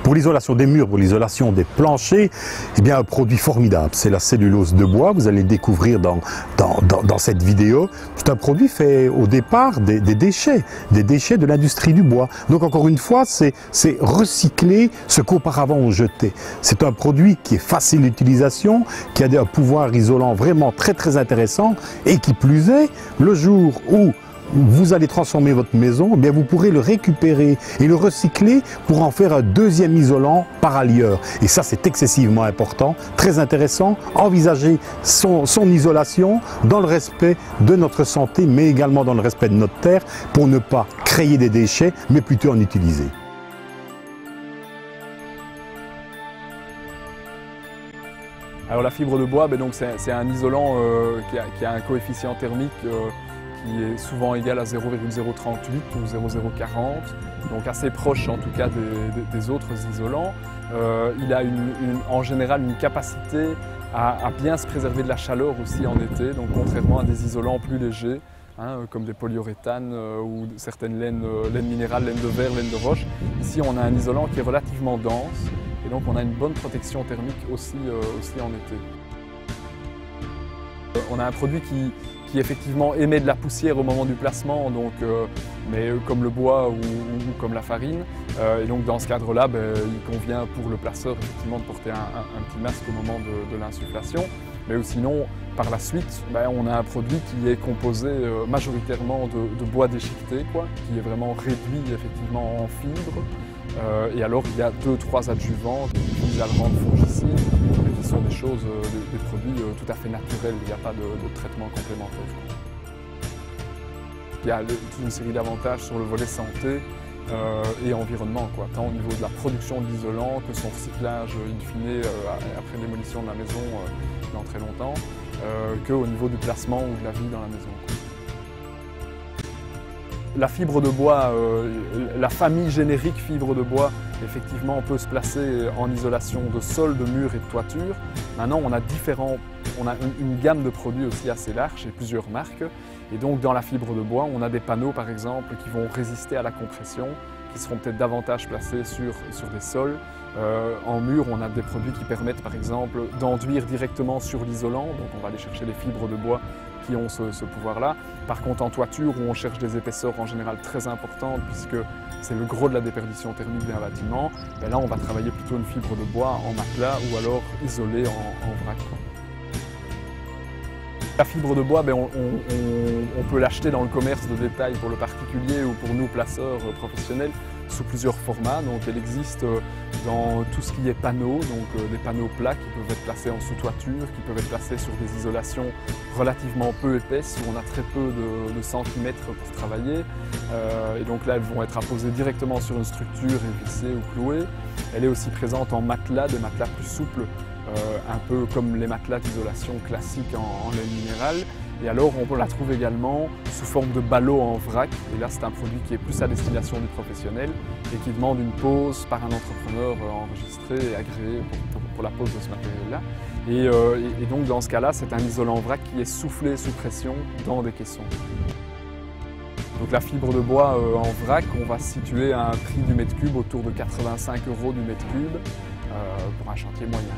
Pour l'isolation des murs, pour l'isolation des planchers, eh bien un produit formidable, c'est la cellulose de bois. Vous allez le découvrir dans cette vidéo. C'est un produit fait au départ des déchets de l'industrie du bois. Donc encore une fois, c'est recycler ce qu'auparavant on jetait. C'est un produit qui est facile d'utilisation, qui a un pouvoir isolant vraiment très intéressant et qui plus est, le jour où vous allez transformer votre maison, eh bien vous pourrez le récupérer et le recycler pour en faire un deuxième isolant par ailleurs. Et ça, c'est excessivement important, très intéressant. Envisager son isolation dans le respect de notre santé, mais également dans le respect de notre terre, pour ne pas créer des déchets, mais plutôt en utiliser. Alors la fibre de bois, c'est un isolant qui a un coefficient thermique qui est souvent égal à 0,038 ou 0,040, donc assez proche en tout cas des autres isolants. Il a en général une capacité à bien se préserver de la chaleur aussi en été, donc contrairement à des isolants plus légers, comme des polyuréthanes ou certaines laines minérales, laines de verre, laines de roche. Ici on a un isolant qui est relativement dense et donc on a une bonne protection thermique aussi en été. On a un produit qui effectivement émet de la poussière au moment du placement, mais comme le bois ou comme la farine. Et donc dans ce cadre-là, il convient pour le placeur effectivement de porter un petit masque au moment de l'insufflation. Mais sinon, par la suite, on a un produit qui est composé majoritairement de bois déchiqueté, qui est vraiment réduit effectivement en fibres. Et alors il y a 2-3 adjuvants qui visent à le rendre fongicide, mais qui sont des choses, des produits tout à fait naturels, il n'y a pas de traitement complémentaire. Il y a toute une série d'avantages sur le volet santé et environnement, tant au niveau de la production de l'isolant que son recyclage in fine après démolition de la maison dans très longtemps, qu'au niveau du placement ou de la vie dans la maison. La fibre de bois, la famille générique fibre de bois, effectivement, peut se placer en isolation de sol, de mur et de toiture. Maintenant, on a une gamme de produits aussi assez large et plusieurs marques. Et donc, dans la fibre de bois, on a des panneaux, par exemple, qui vont résister à la compression, qui seront peut-être davantage placés sur des sols. En mur, on a des produits qui permettent, par exemple, d'enduire directement sur l'isolant. Donc, on va aller chercher les fibres de bois qui ont ce pouvoir-là. Par contre, en toiture, où on cherche des épaisseurs en général très importantes, puisque c'est le gros de la déperdition thermique d'un bâtiment, là, on va travailler plutôt une fibre de bois en matelas ou alors isolée en vrac. La fibre de bois, on peut l'acheter dans le commerce de détail pour le particulier ou pour nous, placeurs professionnels, sous plusieurs formats. Donc elle existe dans tout ce qui est panneaux, donc des panneaux plats qui peuvent être placés en sous-toiture, qui peuvent être placés sur des isolations relativement peu épaisses, où on a très peu de centimètres pour travailler. Et donc là, elles vont être apposées directement sur une structure et vissées ou clouées. Elle est aussi présente en matelas, des matelas plus souples, un peu comme les matelas d'isolation classiques en laine minérale. Et alors on la trouve également sous forme de ballot en vrac. Et là c'est un produit qui est plus à destination du professionnel et qui demande une pose par un entrepreneur enregistré et agréé pour la pose de ce matériel-là. Et donc dans ce cas-là, c'est un isolant vrac qui est soufflé sous pression dans des caissons. Donc la fibre de bois en vrac, on va se situer à un prix du mètre cube autour de 85 € du mètre cube pour un chantier moyen.